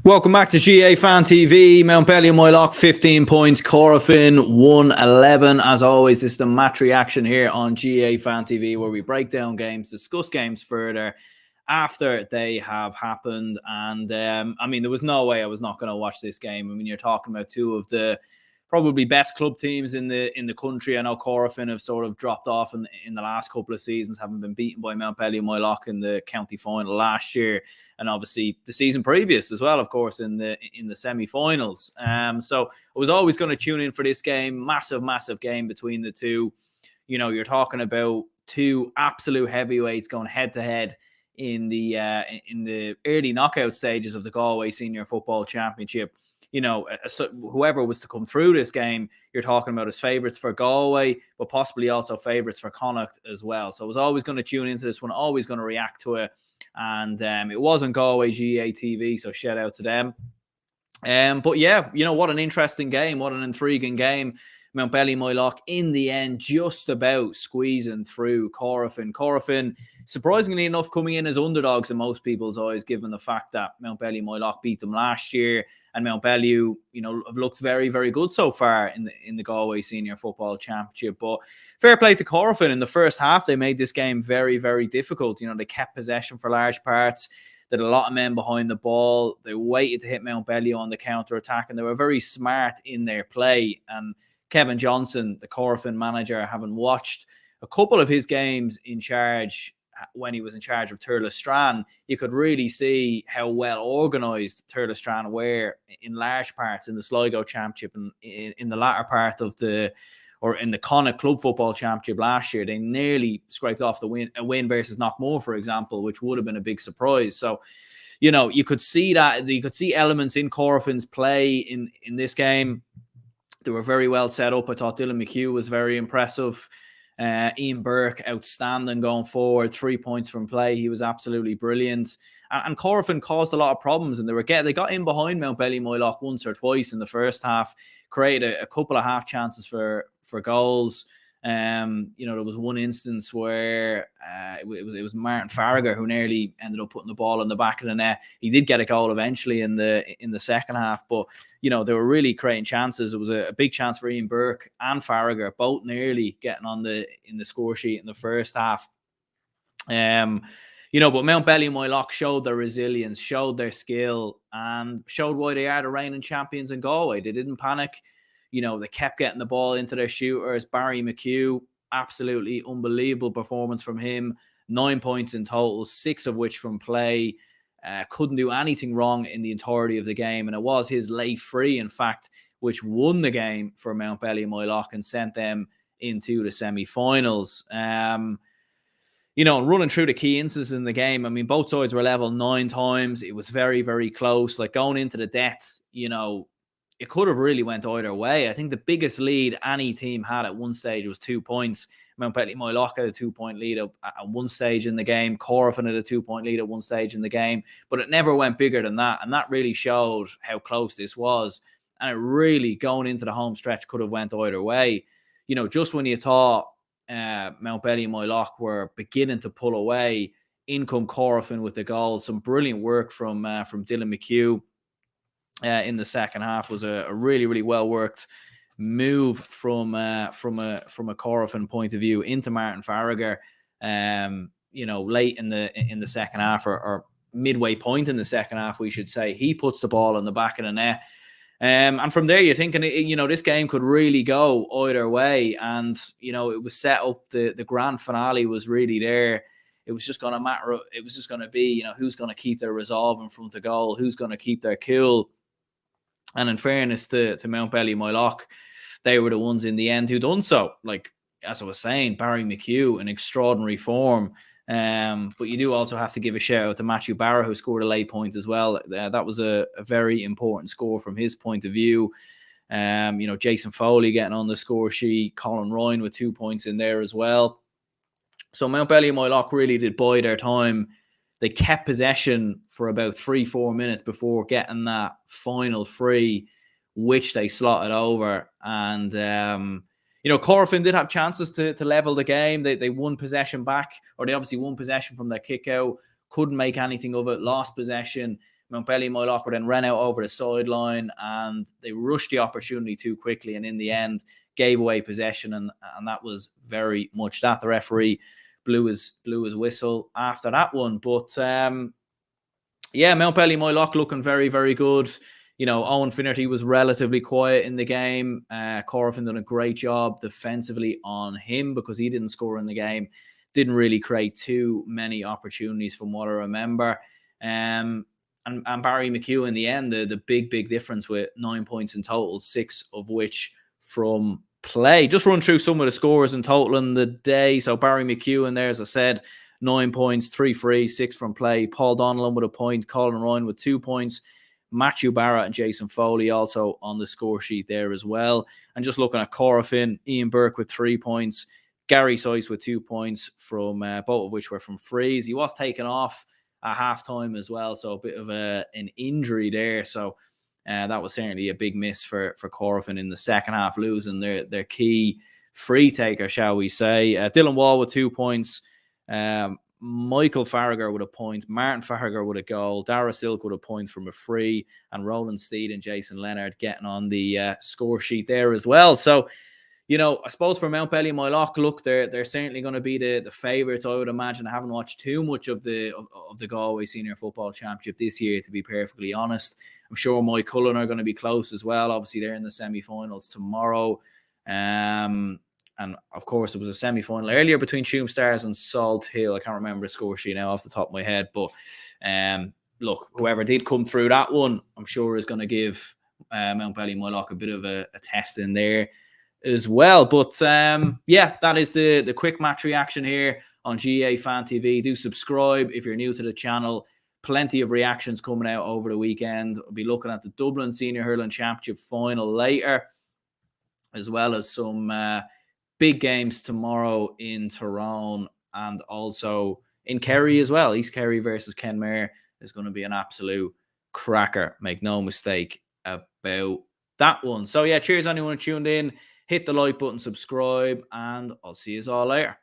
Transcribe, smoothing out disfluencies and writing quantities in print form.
Welcome back to GAA Fan TV. Mountbellew Moylough 15 points, Corofin 111. As always, this is the match reaction here on GAA Fan TV, where we break down games, discuss games further after they have happened. And I mean, there was no way I was not going to watch this game. I mean, you're talking about two of the probably best club teams in the country. I know Corofin have sort of dropped off in the last couple of seasons, having been beaten by Mountbellew Moylough in the county final last year, and obviously the season previous as well, of course, in the semi-finals. So I was always going to tune in for this game. Massive game between the two. You know, you're talking about two absolute heavyweights going head to head in the early knockout stages of the Galway Senior Football Championship. You know, whoever was to come through this game, you're talking about as favourites for Galway, but possibly also favourites for Connacht as well. So I was always going to tune into this one, always going to react to it. And it wasn't Galway GAA TV, so shout out to them. But yeah, you know, what an interesting game, what an intriguing game. Mountbellew Moylough in the end just about squeezing through Corofin. Corofin, surprisingly enough, coming in as underdogs in most people's eyes, given the fact that Mountbellew Moylough beat them last year, and Mountbellew, you know, have looked very, very good so far in the Galway Senior Football Championship. But fair play to Corofin. In the first half, they made this game very, very difficult. You know, they kept possession for large parts. They had a lot of men behind the ball. They waited to hit Mountbellew on the counter-attack, and they were very smart in their play. And Kevin Johnson, the Corofin manager, having watched a couple of his games in charge when he was in charge of Turlestrane, you could really see how well organised Turlestrane were in large parts in the Sligo Championship and in the latter part of in the Connacht Club Football Championship last year. They nearly scraped off a win versus Knockmore, for example, which would have been a big surprise. So, you know, you could see that. You could see elements in Corofin's play in this game. They were very well set up. I thought Dylan McHugh was very impressive. Ian Burke, outstanding going forward. 3 points from play. He was absolutely brilliant. And Corofin caused a lot of problems. And they got in behind Mountbellew Moylough once or twice in the first half, created a couple of half chances for goals. You know, there was one instance where it was Martin Farragher who nearly ended up putting the ball in the back of the net. He did get a goal eventually in the second half, but you know, they were really creating chances. It was a big chance for Ian Burke and Farragher, both nearly getting in the score sheet in the first half. You know, but Mountbellew Moylough showed their resilience, showed their skill, and showed why they are the reigning champions in Galway. They didn't panic. You know, they kept getting the ball into their shooters. Barry McHugh, absolutely unbelievable performance from him. 9 points in total, 6 of which from play. Couldn't do anything wrong in the entirety of the game. And it was his late free, in fact, which won the game for Mountbellew Moylough and sent them into the semi-finals. You know, running through the key instances in the game, I mean, both sides were level 9 times. It was very, very close. Like, going into the death, you know, it could have really went either way. I think the biggest lead any team had at one stage was 2 points. Mountbellew Moylough had a 2-point lead at one stage in the game. Corofin had a 2-point lead at one stage in the game. But it never went bigger than that. And that really showed how close this was. And it really, going into the home stretch, could have went either way. You know, just when you thought Mountbellew Moylough were beginning to pull away, in come Corofin with the goal. Some brilliant work from Dylan McHugh. In the second half was a really, really well worked move from a Corofin point of view into Martin Farragher. You know, late in the second half, or midway point in the second half, we should say, he puts the ball in the back of the net. And from there, you're thinking, you know, this game could really go either way. And you know, it was set up. The grand finale was really there. It was just going to matter. It was just going to be, you know, who's going to keep their resolve in front of goal, who's going to keep their cool. And in fairness to Mountbellew Moylough, they were the ones in the end who done so. Like, as I was saying, Barry McHugh in extraordinary form. But you do also have to give a shout out to Matthew Barra, who scored a late point as well. That was a very important score from his point of view. You know, Jason Foley getting on the score sheet, Colin Ryan with 2 points in there as well. So Mountbellew Moylough really did bide their time. They kept possession for about 3-4 minutes before getting that final free, which they slotted over. And, you know, Corofin did have chances to level the game. They won possession back, or they obviously won possession from their kick out. Couldn't make anything of it. Lost possession. Mountbellew Moylough then ran out over the sideline and they rushed the opportunity too quickly, and in the end gave away possession, and that was very much that. The referee blew his whistle after that one. But yeah, Mountbellew Moylough looking very, very good. You know, Owen Finnerty was relatively quiet in the game. Corofin done a great job defensively on him because he didn't score in the game. Didn't really create too many opportunities from what I remember. And Barry McHugh in the end, the big difference with 9 points in total, 6 of which from play. Just run through some of the scores in total in the day. So Barry McHugh in there, as I said, 9 points, 3 free, 6 from play. Paul Donnellan with a point, Colin Ryan with 2 points, Matthew Barrett and Jason Foley also on the score sheet there as well. And just looking at Corofin, Ian Burke with 3 points, Gary Sice with 2 points from both of which were from frees. He was taken off at halftime as well, so a bit of an injury there. So that was certainly a big miss for Corofin in the second half, losing their key free taker, shall we say. Dylan Wall with 2 points, Michael Farragher with a point, Martin Farragher with a goal, Dara Silk with a point from a free, and Roland Steed and Jason Leonard getting on the score sheet there as well. So, you know, I suppose for Mountbellew Moylough, look, they're certainly going to be the favourites, I would imagine. I haven't watched too much of the Galway Senior Football Championship this year, to be perfectly honest. I'm sure Moy Cullen are going to be close as well. Obviously, they're in the semi-finals tomorrow. And of course, there was a semi-final earlier between Tuam Stars and Salt Hill. I can't remember the score sheet now off the top of my head. But look, whoever did come through that one, I'm sure is going to give Mountbellew Moylough a bit of a test in there as well. But yeah, that is the quick match reaction here on GAA Fan TV. Do subscribe if you're new to the channel. Plenty of reactions coming out over the weekend. I'll be looking at the Dublin Senior Hurling Championship final later, as well as some big games tomorrow in Tyrone and also in Kerry as well. East Kerry versus Kenmare is going to be an absolute cracker. Make no mistake about that one. So yeah, cheers anyone who tuned in. Hit the like button, subscribe, and I'll see you all later.